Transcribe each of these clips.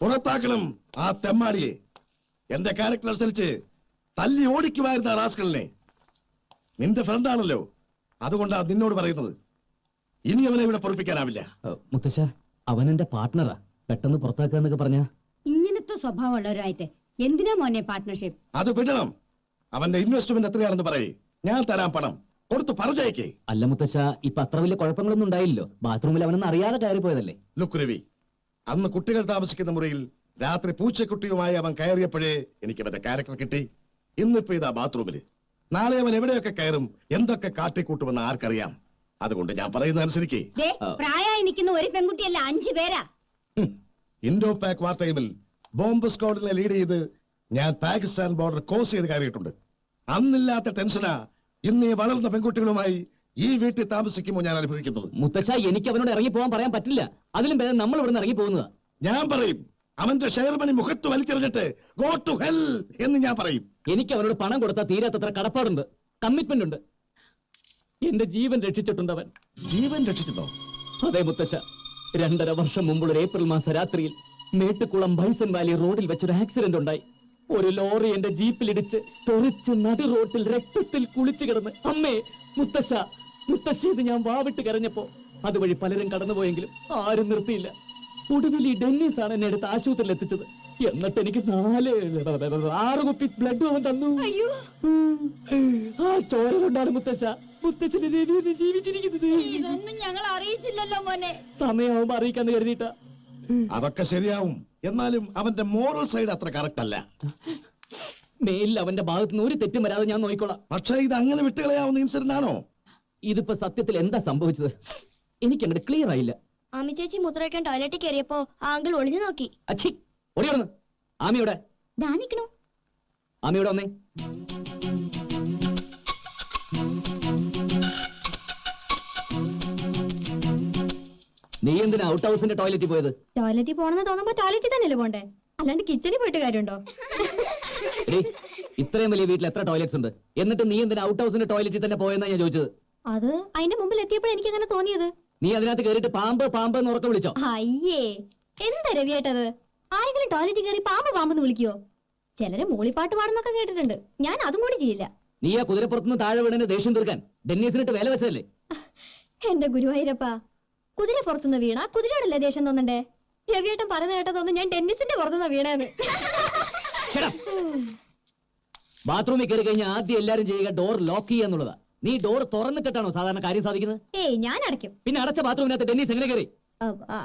പുറത്താക്കണം ആ തെമ്മാടിയെ. എന്റെ ക്യാരക്ടർ അനുസരിച്ച് തല്ലി ഓടിക്കുമായിരുന്ന ആ റാസ്കലിനെ. നിന്റെ ഫ്രണ്ടാണല്ലോ, അതുകൊണ്ടാണ് നിന്നോട് പറയുന്നത്. ഇനി അവനെ ഇവിടെ പൊറപ്പിക്കാനാവില്ല. മുത്തശ്ശ, അവൻ എന്റെ പാർട്ട്ണറാ. പെട്ടെന്ന് പുറത്താക്കാന്നൊക്കെ പറഞ്ഞ ഇങ്ങനത്തെ സ്വഭാവമുള്ളവരായിട്ട് എന്തിനാ മോനെ പാർട്ട്ണർഷിപ്പ്? അത് വിടണം. അവന്റെ ഇൻവെസ്റ്റ്മെന്റ് എത്രയാണെന്ന് പറയേ, ഞാൻ തരാം പണം. കൊടുത്ത് പറഞ്ഞേക്കേ. അല്ല മുത്തശ്ശ, ഇപ്പൊ അത്ര വലിയ കുഴപ്പങ്ങളൊന്നും ഉണ്ടായില്ലോ. ബാത്റൂമിൽ അവനൊന്നും അറിയാതെ കയറി പോയതല്ലേ. ലുക്ക് രവി, അന്ന് കുട്ടികൾ താമസിക്കുന്ന മുറിയിൽ രാത്രി പൂച്ചക്കുട്ടിയുമായി അവൻ കയറിയപ്പോഴേ എനിക്ക് അവന്റെ ക്യാരക്ടർ കിട്ടി. ഇന്നിപ്പോ ഇതാ ബാത്റൂമില്. നാളെ അവൻ എവിടെയൊക്കെ കയറും, എന്തൊക്കെ കാട്ടിക്കൂട്ടുമെന്ന് ആർക്കറിയാം. അതുകൊണ്ട് ഞാൻ പറയുന്നത് അനുസരിക്കേ. പ്രായമായി നിൽക്കുന്ന ഒരു പെൺകുട്ടിയല്ല, 5 പേരാ. ഇൻഡോ പാക് വാർ ടൈമിൽ ബോംബ് സ്ക്വാഡിനെ ലീഡ് ചെയ്ത് ഞാൻ പാകിസ്ഥാൻ ബോർഡർ ക്രോസ് ചെയ്ത് കയറിയിട്ടുണ്ട്. അന്നില്ലാത്ത ടെൻഷനാ ഇന്ന് ഈ വളർന്ന പെൺകുട്ടികളുമായി ഈ വീട്ടിൽ താമസിക്കുമ്പോൾ ഞാൻ അനുഭവിക്കുന്നത്. മുത്തശ്ശ, എനിക്ക് അവനോട് ഇറങ്ങി പോകാൻ പറയാൻ പറ്റില്ല. അതിലും ഭേദം നമ്മൾ ഇവിടുന്ന് ഇറങ്ങി പോകുന്നതാ. ഞാൻ പറയും, അവന്റെ ഷെയർ മണി മുഖത്ത് വലിച്ചെറിഞ്ഞിട്ട് ഗോ ടു ഹെൽ എന്ന് ഞാൻ പറയും. എനിക്ക് അവനോട് പണം കൊടുത്താൽ തീരാത്തത്ര കടപ്പാടുണ്ട്, കമ്മിറ്റ്മെന്റ് ഉണ്ട്. എന്റെ ജീവൻ രക്ഷിച്ചിട്ടുണ്ട് അവൻ. ജീവൻ രക്ഷിച്ചിട്ടോ? അതെ മുത്തശ്ശ, 2.5 വർഷം മുമ്പുള്ള ഒരു ഏപ്രിൽ മാസ രാത്രിയിൽ മേട്ടുകുളം ബൈസൺ വാലി റോഡിൽ വെച്ചൊരു ആക്സിഡന്റ് ഉണ്ടായി. ഒരു ലോറി എന്റെ ജീപ്പിലിടിച്ച് തെറിച്ച് നടു റോട്ടിൽ രക്തത്തിൽ കുളിച്ചു കിടന്ന് അമ്മേ മുത്തശ്ശ മുത്തശ്ശേത് ഞാൻ വാവിട്ട് കരഞ്ഞപ്പോ അതുവഴി പലരും കടന്നുപോയെങ്കിലും ആരും നിർത്തിയില്ല. ഒടുവിൽ ഈ ഡെന്നീസ് ആണ് എന്നെ എടുത്ത് ആശുപത്രിയിൽ എത്തിച്ചത്. എന്നിട്ട് എനിക്ക് 6 കുപ്പി ബ്ലഡ് അവൻ തന്നു. ആ ചോര കൊണ്ടാണ് മുത്തശ്ശ മുത്തച്ഛന് ജീവിച്ചിരിക്കുന്നത്. ഇതൊന്നും ഞങ്ങൾ അറിയിച്ചില്ലല്ലോ മോനെ. സമയമാവുമ്പോ അറിയിക്കാന്ന് കരുതിയിട്ടാ. അതൊക്കെ ശരിയാവും, എന്നാലും അവന്റെ മോറൽ സൈഡ് അത്ര കറക്റ്റ് അല്ല. മേലിൽ അവന്റെ ഭാഗത്തുനിന്ന് ഒരു തെറ്റും വരാതെ ഞാൻ നോക്കിക്കോളാം. പക്ഷേ ഇത് അങ്ങനെ വിട്ടുകളയാവുന്ന ഇൻസിഡന്റ് ആണോ? ഇതിപ്പോ സത്യത്തിൽ എന്താ സംഭവിച്ചത് എനിക്ക് അങ്ങോട്ട് ക്ലിയർ ആയില്ല. ആമി ചേച്ചി മൂത്രമൊഴിക്കാൻ ടോയ്ലറ്റിൽ കയറിയപ്പോ ആങ്കിൾ ഒളിഞ്ഞു നോക്കി. അച്ഛി ഓടിയോടുന്നു. ആമിയോടെ ആമിയോടെ വന്നേ. നീ എന്തിനാ ഔട്ട് ഹൗസിന്റെ ടോയ്ലറ്റിൽ പോയത്? ടോയ്ലറ്റിൽ പോണെന്ന് തോന്നുമ്പോ ടോയ്ലറ്റിൽ തന്നെയല്ലേ പോണ്ടേ, അല്ലാണ്ട് കിച്ചണിൽ പോയിട്ട് കാര്യമുണ്ടോ? ഇത്രയും വലിയ വീട്ടിൽ എത്ര ടോയ്ലറ്റ്സ് ഉണ്ട്, എന്നിട്ട് നീ എന്തിനാ ഔട്ട് ഹൗസിന്റെ ടോയ്ലറ്റിൽ തന്നെ പോയെന്നാ ഞാൻ ചോദിച്ചത്. അത് അതിന്റെ മുമ്പിൽ എത്തിയപ്പോഴും എനിക്ക് അങ്ങനെ തോന്നിയത്. നീ അതിനകത്ത് കയറിയിട്ട് പാമ്പ് പാമ്പ് എന്ന് ഉറക്കെ വിളിച്ചോ? അയ്യേ, എന്താ രവിയേട്ടത്? ആരെങ്കിലും ടോയ്ലറ്റിൽ കയറി പാമ്പ് പാമ്പെന്ന് വിളിക്കോ? ചിലര് മൂളിപ്പാട്ട് പാടുന്നൊക്കെ കേട്ടിട്ടുണ്ട്, ഞാൻ അതും കൂടി ചെയ്യില്ല. നീ ആ കുതിരപ്പുറത്തുനിന്ന് താഴെ വീണന്റെ ദേഷ്യം തീർക്കാൻ ഡെന്നീസിനിട്ട് വേല വെച്ചതല്ലേ? എന്റെ ഗുരുവായൂരപ്പ, കുതിര പുറത്തുനിന്ന് വീണ കുതിരയോടല്ലേ ദേഷ്യം തോന്നണ്ടേ? രവിയേട്ടൻ പറയുന്ന കേട്ടതൊന്നും ഞാൻ ഡെന്നിസിന്റെ പുറത്തുനിന്ന് വീണേന്ന്. ബാത്റൂമിൽ കയറി കഴിഞ്ഞാൽ ആദ്യം എല്ലാരും ചെയ്യുക ഡോർ ലോക്ക് ചെയ്യുക എന്നുള്ളതാ. നീ ഡോർ തുറന്നിട്ടാണോ സാധാരണ കാര്യം സാധിക്കുന്നത്? ഏയ്, ഞാൻ അടയ്ക്കും. പിന്നെ അടച്ച ബാത്റൂമിനകത്ത് ഡെന്നീസ് എങ്ങനെ കയറി?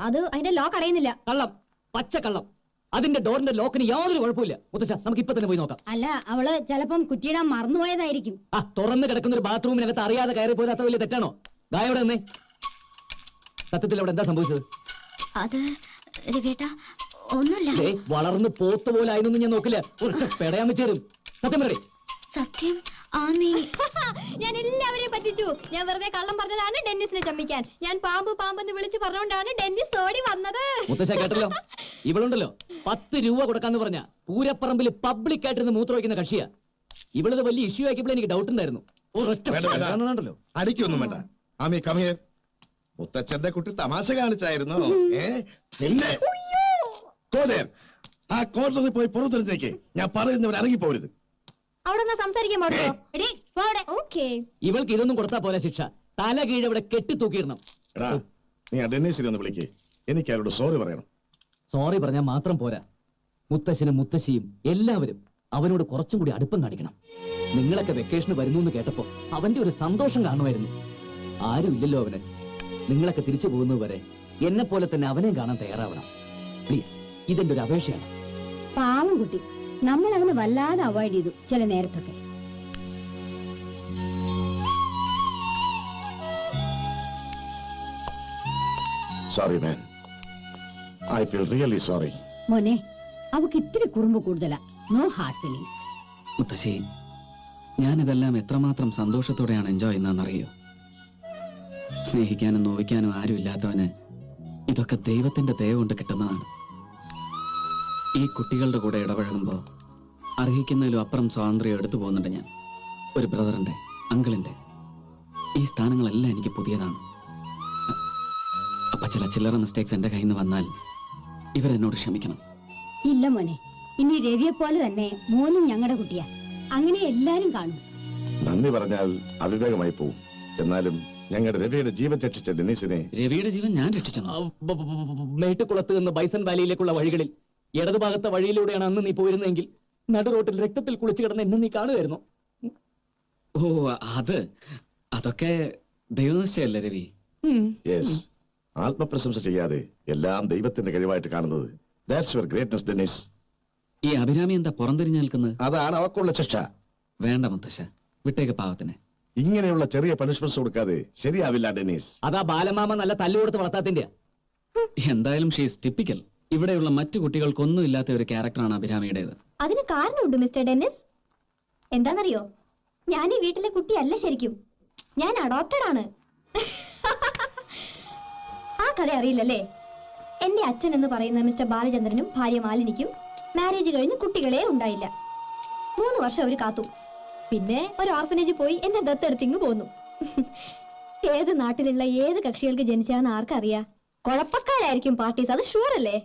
അത് അതിന്റെ ലോക്ക് അടയുന്നില്ല. കള്ളം, പച്ച കള്ളം. അതിന്റെ ഡോറിന്റെ ലോക്കിന് യാതൊരു കുഴപ്പമില്ല. മുത്തശ്ശ, നമുക്ക് ഇപ്പൊ തന്നെ പോയി നോക്കാം. അല്ല, അവള് ചിലപ്പം കുറ്റിയിടാൻ മറന്നുപോയതായിരിക്കും. ആ തുറന്ന് കിടക്കുന്ന ഒരു ബാത്റൂമിനകത്ത് അറിയാതെ കയറി പോയത് അത്ര വലിയ തെറ്റാണോ? ഗായോടെ വന്നേ. സത്യത്തിൽ അവിടെ എന്താ സംഭവിച്ചത്? അത് രവിയേട്ടാ ഒന്നുമില്ല. വളർന്ന് പോത്തുപോലെ ആയിരുന്നു ഞാൻ നോക്കില്ല. പെടയാൻ വെച്ചേരും. സത്യം പറയേ. സത്യം ആമി, ഞാൻ എല്ലാവരെയും പറ്റിച്ചു. ഞാൻ വെറുതെ കള്ളം പറഞ്ഞതാണ് ഡെന്നിസിനെ ചമ്മിക്കാൻ. ഞാൻ പാമ്പ് പാമ്പെന്ന് വിളിച്ച് പറഞ്ഞുകൊണ്ടാണ് ഡെന്നിസ് ഓടി വന്നത്. മുത്തശ്ശ കേട്ടല്ലോ, ഇവളുണ്ടല്ലോ 10 രൂപ കൊടുക്കാന്ന് പറഞ്ഞ പൂരപ്പറമ്പിൽ പബ്ലിക് ആയിട്ടിരുന്ന് മൂത്ര വയ്ക്കുന്ന കക്ഷിയാ. ഇവളത് വലിയ ഇഷ്യൂ ആക്കിയപ്പോൾ എനിക്ക് ഡൗട്ട് ഉണ്ടായിരുന്നു. അടിക്കൊന്നും വേണ്ട. Aami come here. മുത്തച്ഛന്റെ കുട്ടി തമാശ കാണിച്ചായിരുന്നു. പിന്നെ ആ കോർണറിൽ പോയി പുറത്തിരുന്നേക്ക്. ഞാൻ പറയുന്നവർ ഇറങ്ങിപ്പോരുത്. അവിടെ സംസാരിക്കാൻ പാടുണ്ടോ? ഇവൾക്ക് ഇതൊന്നും കൊടുത്താ പോലെ ശിക്ഷ. തല കീഴ് അവിടെ കെട്ടി തൂക്കിയിടണം. നീ ഡെന്നീസിനെ ഒന്ന് വിളിക്കേ, എനിക്ക് അവരോട് സോറി പറയണം. സോറി പറഞ്ഞാൽ മാത്രം പോരാ, മുത്തശ്ശനും മുത്തശ്ശിയും എല്ലാവരും അവനോട് കുറച്ചും കൂടി അടുപ്പം കാണിക്കണം. നിങ്ങളൊക്കെ വെക്കേഷന് വരുന്നു എന്ന് കേട്ടപ്പോ അവന്റെ ഒരു സന്തോഷം കാണുമായിരുന്നു. ആരും ഇല്ലല്ലോ അവന്. നിങ്ങളൊക്കെ തിരിച്ചു പോകുന്നത് വരെ എന്നെ പോലെ തന്നെ അവനെ കാണാൻ തയ്യാറാവണം. പ്ലീസ്, ഇതെന്റെ ഒരു അപേക്ഷയാണ്. പാവം കുട്ടി, നമ്മൾ അവന് വല്ലാതെ അവോയ്ഡ് ചെയ്തു ചില നേരത്തൊക്കെ. Sorry man, I feel really sorry. മോനെ, അവക്ക് ഇത്തിരി കുറുമ്പ് കൂടുതലാ. No hard feelings. മുത്തശ്ശി, ഞാനിതെല്ലാം എത്രമാത്രം സന്തോഷത്തോടെയാണ് എൻജോയ് ചെയ്യുന്നതെന്നറിയോ? സ്നേഹിക്കാനും നോവിക്കാനും ആരും ഇല്ലാത്തവന് ഇതൊക്കെ ദൈവത്തിന്റെ ദയ കൊണ്ട് കിട്ടുന്നതാണ്. ഈ കുട്ടികളുടെ കൂടെ ഇടപഴകുമ്പോൾ അർഹിക്കുന്നതിലും അപ്പുറം സ്വാതന്ത്ര്യം എടുത്തു പോകുന്നുണ്ട് ഞാൻ. ഒരു ബ്രദറിന്റെ, അങ്കിളിന്റെ. ഈ സ്ഥാനങ്ങളെല്ലാം എനിക്ക് പുതിയതാണ്. അപ്പൊ ചില ചില്ലറ മിസ്റ്റേക്സ് എന്റെ കയ്യിൽ നിന്ന് വന്നാൽ ഇവരെന്നോട് ക്ഷമിക്കണം. ഇല്ല മോനെ, ഇനി രവിയെ പോലെ തന്നെ മോനും ഞങ്ങളുടെ കുട്ടിയാ. അങ്ങനെ എല്ലാരും കാണും. നന്ദി പറഞ്ഞാൽ അവിവേകമായി പോവും. എന്നാലും ഞങ്ങളുടെ രവിയുടെ ജീവൻ രക്ഷിച്ച ഡെന്നീസിനെ രവിയുടെ ജീവൻ ഞാൻ രക്ഷിച്ചു. മേട്ടുകുളത്ത് നിന്ന് ബൈസൺ വാലിയിലേക്കുള്ള വഴികളിൽ ഇടതുഭാഗത്തെ വഴിയിലൂടെയാണ് അന്ന് നീ പോയിരുന്നെങ്കിൽ നടു റോട്ടിൽ രക്തത്തിൽ കുളിച്ചു കിടന്ന് എന്നെ നീ കാണുമായിരുന്നു. ഓ അതൊക്കെ ദൈവനിശ്ചയല്ലേ രവി? യെസ്, ആത്മപ്രശംസ ചെയ്യാതെ എല്ലാം ദൈവത്തിന്റെ കഴിവായിട്ട് കാണുന്നത്. That's your greatness Dennis. ഈ അഭിരാമി എന്താ പുറംതിരിഞ്ഞ് നിൽക്കുന്നത്? അതാണ് അവക്കുള്ള ശിക്ഷ. വേണ്ട മുത്തശ്ശ, വിട്ടേക്ക് പാവത്തിന്. ഇങ്ങനെയുള്ള ചെറിയ പണിഷ്മെന്റ്സ് കൊടുക്കാതെ ശരിയാവില്ല ഡെന്നീസ്. അതാ ബാലമാമ നല്ല തല്ലുകൊടുത്ത് വളർത്താത്തിന്റെ. എന്തായാലും ഷീസ് ടിപ്പിക്കൽ. ഇവിടെയുള്ള മറ്റു കുട്ടികൾക്കൊന്നും ഇല്ലാത്ത ഒരു ക്യാരക്ടറാണ് അഭിരാമിയുടേത്. അതിന് കാരണമുണ്ട് മിസ്റ്റർ ഡെന്നിസ്. എന്താണെന്നറിയോ, ഞാൻ ഈ വീട്ടിലെ കുട്ടിയല്ല ശരിക്കും. ഞാൻ അഡോപ്റ്റഡ് ആണ്. ആ കഥ അറിയില്ലല്ലേ? എന്റെ അച്ഛൻ എന്ന് പറയുന്ന മിസ്റ്റർ ബാലചന്ദ്രനും ഭാര്യ മാലിനിക്കും മാരേജ് കഴിഞ്ഞ് കുട്ടികളെ ഉണ്ടായില്ല. 3 വർഷം അവര് കാത്തു. പിന്നെ ഒരു ഓർഫനേജിൽ പോയി എന്നെ ദത്തെടുത്തിങ്ങ് പോന്നു. ഏത് നാട്ടിലുള്ള ഏത് കക്ഷികൾക്ക് ജനിച്ചാന്ന് ആർക്കറിയാ? കുഴപ്പക്കാരായിരിക്കും പാർട്ടീസ്, അത് ഷുവർ അല്ലേ?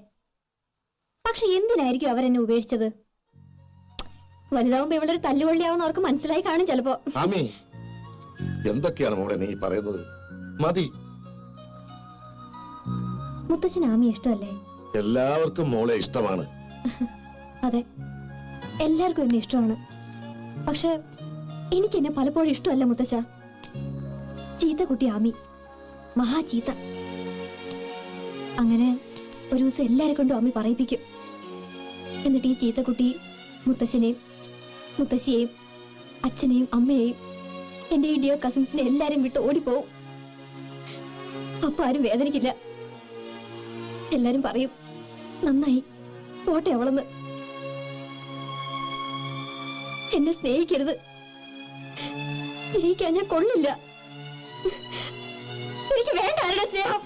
പക്ഷെ എന്തിനായിരിക്കും അവരെന്നെ ഉപേക്ഷിച്ചത്? വലുതാവുമ്പോ ഇവളൊരു തല്ലുകൊള്ളിയാവുന്ന അവർക്ക് മനസ്സിലായി കാണും ചിലപ്പോ. ആമി, എന്തൊക്കെയാണ് മോളെ നീ പറയുന്നത്? മതി. മുത്തച്ഛന് ആമി ഇഷ്ടമല്ലേ? എല്ലാവർക്കും മോളെ ഇഷ്ടമാണ്. അതെ, എല്ലാവർക്കും എന്നെ ഇഷ്ടമാണ്. പക്ഷെ എനിക്ക് എന്നെ പലപ്പോഴും ഇഷ്ടമല്ല മുത്തച്ഛ. ചീത്ത കുട്ടി ആമി, മഹാ ചീത്ത. അങ്ങനെ ഒരു ദിവസം എല്ലാരെ കൊണ്ടും ആമി പറയിപ്പിക്കും. എന്നിട്ട് ഈ ചീത്ത കുട്ടി മുത്തച്ഛനെയും മുത്തശ്ശിയെയും അച്ഛനെയും അമ്മയെയും എന്റെ ഈ ഡിയർ കസിൻസിനെ എല്ലാരും വിട്ട് ഓടിപ്പോവും. അപ്പൊ ആരും വേദനിക്കില്ല. എല്ലാരും പറയും, നന്നായി പോട്ടെ അവളെന്ന്. എന്നെ സ്നേഹിക്കരുത്, സ്നേഹിക്കാൻ ഞാൻ കൊള്ളില്ല. എനിക്ക് വേണ്ട ആരുടെ സ്നേഹം.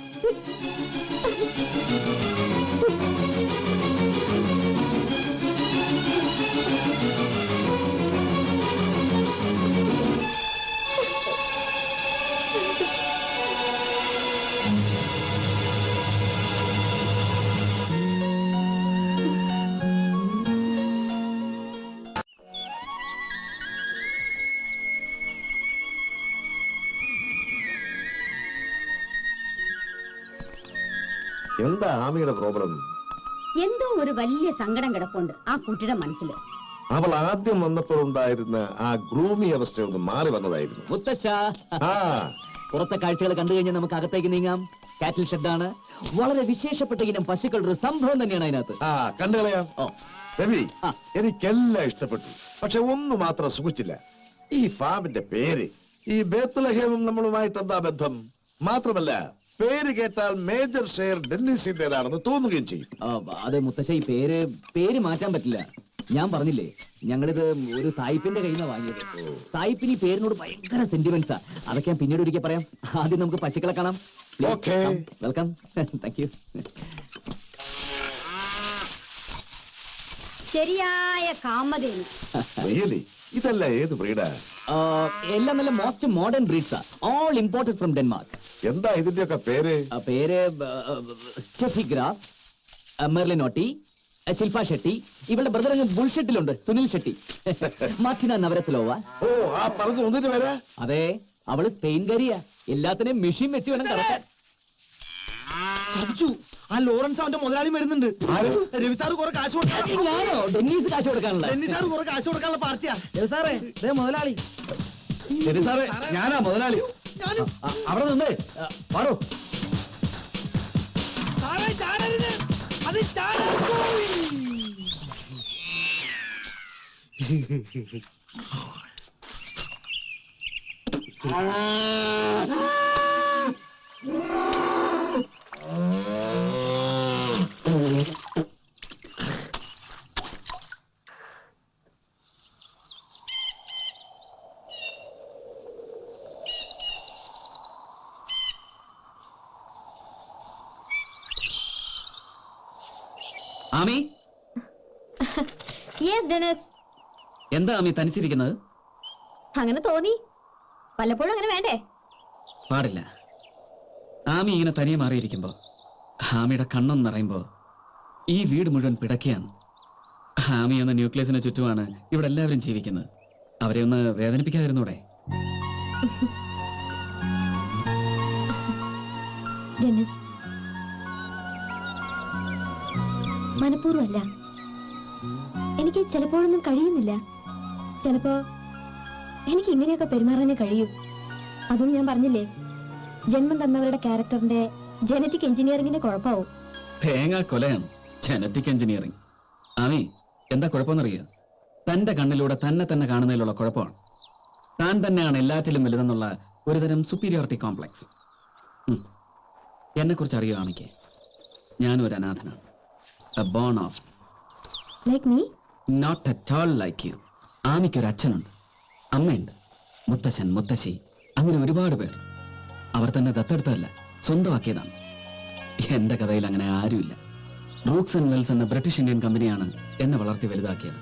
എന്താ ആമിയുടെ പ്രോബ്ലം? എന്തോ ഒരു വലിയ സങ്കടം കിടപ്പുണ്ട് ആ കുട്ടിയുടെ മനസ്സിൽ. അവൾ ആദ്യം വന്നപ്പോൾ ഉണ്ടായിരുന്ന ആ ഗ്രൂമി അവസ്ഥ ഒന്ന് മാറി വന്നതായിരുന്നു. മുത്തശ്ശ, ആ, പുറത്തെ കാഴ്ചകൾ കണ്ടു കഴിഞ്ഞാൽ നമുക്ക് അകത്തേക്ക് നീങ്ങാം. കാറ്റിൽ ഷെഡാണ്. വളരെ വിശേഷപ്പെട്ട ഇനം പശുക്കളുടെ ഒരു സംഭവം തന്നെയാണ് അതിനകത്ത്. ആ, കണ്ടുകളയാം. ഓ, രവി, ആ. എനിക്കെല്ലാം ഇഷ്ടപ്പെട്ടു. പക്ഷെ ഒന്ന് മാത്രം സുഖിച്ചില്ല. ഈ ഫാമിന്റെ പേര്. ഈ ബേത്ലഹേമും നമ്മളുമായിട്ട് എന്താ ബന്ധം? മാത്രമല്ല, പേര് കേട്ടാൽ മേജർ ഷെയർ ഡെന്നീസിന്റേതാണെന്ന് തോന്നുകയും ചെയ്യും. അതെ മുത്തശ്ശ, ഈ പേര് മാറ്റാൻ പറ്റില്ല. ഞാൻ പറഞ്ഞില്ലേ, ഞങ്ങളിത് ഒരു സായിപ്പിന്റെ കയ്യിൽ നിന്ന് വാങ്ങിയത്. സായിപ്പിന് ഈ പേരിനോട് ഭയങ്കര സെന്റിമെന്റ്സാ. അതൊക്കെ ഞാൻ പിന്നീട് ഒരിക്കൽ പറയാം. ആദ്യം നമുക്ക് പശുക്കളെ കാണാം. Okay. വെൽക്കം. Thank you. ശരിയായ കാമധേനു. Really? ഇതല്ല ഏത് ബ്രീഡാ? എല്ലാം നല്ല മോസ്റ്റ് മോഡേൺ ബ്രീഡ്സാ. All imported from Denmark. എന്താ ഇതിന്റെയൊക്കെ പേര്? പേര് സ്റ്റെഫി ഗ്രാഫ്, മെർലിനോട്ടി, ശില്പ ഷെട്ടി. ഇവളുടെ ബ്രദർ അങ്ങ് ബുൾഷെട്ടിലുണ്ട്, Sunil Shetty. Martina Navratilova. Oh, ആ പറഞ്ഞു ഒന്നിന് വരാ. അതെ, അവള് സ്പെയിൻകാരിയാ. എല്ലാത്തിനെയും മെഷീൻ വെച്ച് വേണം കറക്കാൻ. ആ ലോറൻസ് അവന്റെ മുതലാളി വരുന്നുണ്ട്. രവി സാറ് കുറെ കാശ് കൊടുക്കാൻ. ഞാനോ ഡെന്നീസ് കാശ് കൊടുക്കാനുള്ള? രവി സാറ് കുറെ കാശ് കൊടുക്കാനുള്ള പാർട്ടിയാ. രവി സാറേ, ദേ മുതലാളി. ശരി സാറേ, ഞാനാ മുതലാളി. അവിടെ നിന്ന് പാടോ. സാറേ, ചാടരുത്. അത് ചാടരുത്. Ami, yes Dennis. എന്താ ആമി തനിച്ചിരിക്കുന്നത്? അങ്ങനെ തോന്നി. വല്ലപ്പോഴും അങ്ങനെ വേണ്ടേ? പാടില്ല. ആമി ഇങ്ങനെ തനിയെ മാറിയിരിക്കുമ്പോ, ആമിയുടെ കണ്ണൊന്ന് നിറയുമ്പോ ഈ വീട് മുഴുവൻ പിടക്കിയാണ്. ഹാമി എന്ന ന്യൂക്ലിയസിന് ചുറ്റുമാണ് ഇവിടെ എല്ലാവരും ജീവിക്കുന്നത്. അവരെ ഒന്ന് വേദനിപ്പിക്കാതിരുന്നൂടെ? ഡെന്നിസ്, മനഃപൂർവ്വമല്ല. എനിക്ക് ചിലപ്പോഴൊന്നും കഴിയുന്നില്ല. ചിലപ്പോ എനിക്ക് ഇങ്ങനെയൊക്കെ പെരുമാറാനേ കഴിയൂ. അതും ഞാൻ പറഞ്ഞില്ലേ, ജന്മം തന്നവരുടെ ക്യാരക്ടറിന്റെ ജനറ്റിക് എഞ്ചിനീയറിംഗിന്റെ കുഴപ്പമാവും. തേങ്ങാ കൊലയാണ് ജനറ്റിക് എഞ്ചിനീയറിംഗ്. ആമി, എന്താ കുഴപ്പമെന്നറിയുക? തന്റെ കണ്ണിലൂടെ തന്നെ തന്നെ കാണുന്നതിലുള്ള കുഴപ്പമാണ്. താൻ തന്നെയാണ് എല്ലാറ്റിലും വലുതെന്നുള്ള ഒരുതരം സുപ്പീരിയോറിറ്റി കോംപ്ലക്സ്. എന്നെ കുറിച്ച് അറിയോ ആമിക്ക്? ഞാനും ഒരു അനാഥനാണ്. എ ബോൺ ഓഫ് like me? Not at all like you. ആമിക്കൊരു അച്ഛനുണ്ട്, അമ്മയുണ്ട്, മുത്തശ്ശൻ, മുത്തശ്ശി, അങ്ങനെ ഒരുപാട് പേർ. അവർ തന്നെ ദത്തെടുത്തതല്ല, സ്വന്തമാക്കിയതാണ്. എന്റെ കഥയിൽ അങ്ങനെ ആരുമില്ല. റൂക്സ് ആൻഡ് വെൽസ് എന്ന ബ്രിട്ടീഷ് ഇന്ത്യൻ കമ്പനിയാണ് എന്നെ വളർത്തി വലുതാക്കിയത്.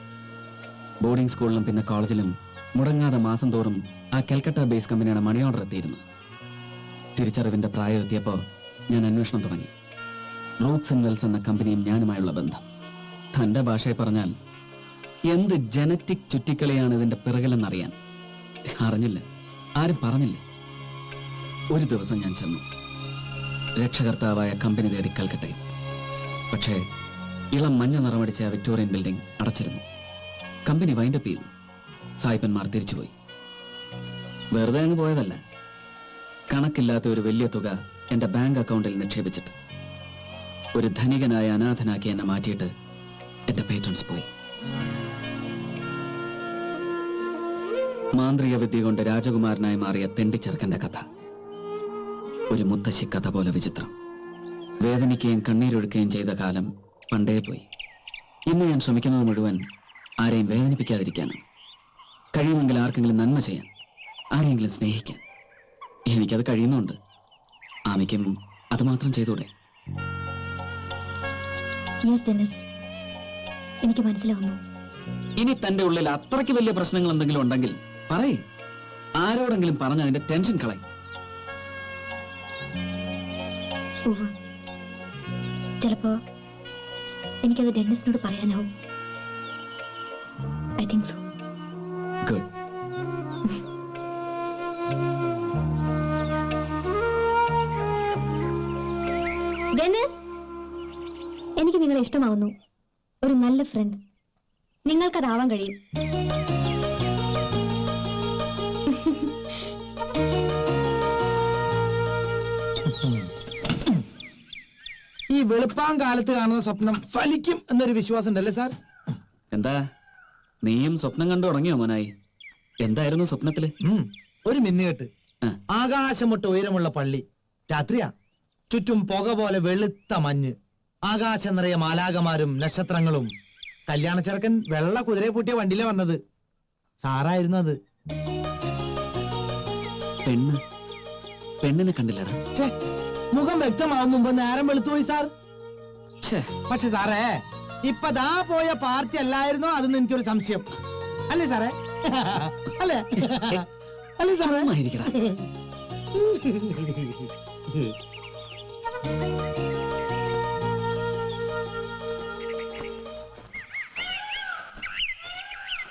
ബോർഡിംഗ് സ്കൂളിലും പിന്നെ കോളേജിലും മുടങ്ങാതെ മാസം തോറും ആ കൽക്കട്ട ബേസ് കമ്പനിയുടെ മണി ഓർഡർ എത്തിയിരുന്നു. തിരിച്ചറിവിന്റെ പ്രായം എത്തിയപ്പോൾ ഞാൻ അന്വേഷണം തുടങ്ങി. റൂക്സ് ആൻഡ് വെൽസ് എന്ന കമ്പനിയും ഞാനുമായുള്ള ബന്ധം. തന്റെ ഭാഷയെ പറഞ്ഞാൽ എന്ത് ജനറ്റിക് ചുറ്റിക്കളിയാണ് ഇതിന്റെ പിറകിലെന്നറിയാൻ അറിഞ്ഞില്ല, ആരും പറഞ്ഞില്ല. ഒരു ദിവസം ഞാൻ ചെന്നു. രക്ഷകർത്താവായ കമ്പനി തേടി കൽക്കട്ടയിൽ. പക്ഷേ ഇളം മഞ്ഞ നിറമടിച്ച വിക്ടോറിയൻ ബിൽഡിംഗ് അടച്ചിരുന്നു. കമ്പനി വൈൻഡപ്പ് ചെയ്തു. സായിപ്പന്മാർ തിരിച്ചുപോയി. വെറുതെ അങ്ങ് പോയതല്ല, കണക്കില്ലാത്ത ഒരു വലിയ തുക എന്റെ ബാങ്ക് അക്കൗണ്ടിൽ നിക്ഷേപിച്ചിട്ട് ഒരു ധനികനായ അനാഥനാക്കി എന്നെ മാറ്റിയിട്ട് എന്റെ പേtrons പോയി. മാന്ത്രിക വിദ്യ കൊണ്ട് രാജകുമാരനായി മാറിയ തെണ്ടിച്ചെറുക്കന്റെ കഥ. ഒരു മുത്തശ്ശി കഥ പോലെ വിചിത്രം. വേദനിക്കുകയും കണ്ണീരൊഴുക്കുകയും ചെയ്ത കാലം പണ്ടേ പോയി. ഇന്ന് ഞാൻ ശ്രമിക്കുന്നത് മുഴുവൻ ആരെയും വേദനിപ്പിക്കാതിരിക്കാനാണ്. കഴിയുമെങ്കിൽ ആർക്കെങ്കിലും നന്മ ചെയ്യാൻ, ആരെങ്കിലും സ്നേഹിക്കാൻ. എനിക്കത് കഴിയുന്നുണ്ട്. ആമിക്കും അത് മാത്രം ചെയ്തൂടെ? യെസ് ഡെന്നിസ്, എനിക്ക് മനസ്സിലാവുന്നു. ഇനി തന്റെ ഉള്ളിൽ അത്രയ്ക്ക് വലിയ പ്രശ്നങ്ങൾ എന്തെങ്കിലും ഉണ്ടെങ്കിൽ പറയേ. ആരോടെങ്കിലും പറഞ്ഞ് അതിന്റെ ടെൻഷൻ കളയും. ചിലപ്പോ എനിക്കത് ഡെന്നിസിനോട് പറയാനാവും. I think so. Good. Dennis, എനിക്ക് നിങ്ങളെ ഇഷ്ടമാവുന്നു. ഒരു നല്ല ഫ്രണ്ട്. നിങ്ങൾക്കതാവാൻ കഴിയും. ഈ വെളുപ്പാൻ കാലത്ത് കാണുന്ന സ്വപ്നം ഫലിക്കും എന്നൊരു വിശ്വാസം ഉണ്ടല്ലേ സാർ? എന്താ നീയും സ്വപ്നം കണ്ടു തുടങ്ങിയോ മോനായി? എന്തായിരുന്നു സ്വപ്നത്തില്? ഒരു മിന്നുകെട്ട്, ആകാശം മുട്ട ഉയരമുള്ള പള്ളി, രാത്രിയാ, ചുറ്റും പുക പോലെ വെളുത്ത മഞ്ഞ്, ആകാശം നിറയെ മാലാകമാരും നക്ഷത്രങ്ങളും. കല്യാണ ചെറുക്കൻ വെള്ള കുതിരയെ പൂട്ടിയ വണ്ടിയിലെ വന്നത്. സാറായിരുന്നു അത്. പെണ്ണിനെ കണ്ടില്ലടാ. മുഖം വ്യക്തമാവും മുമ്പ് നേരം വെളുത്തുപോയി സാർ. പക്ഷെ സാറേ, ഇപ്പൊ ദാ പോയ പാർട്ടി അല്ലായിരുന്നോ അതെന്ന് എനിക്കൊരു സംശയം. അല്ലേ സാറേ? അല്ലേ? അല്ലേ സാറേ?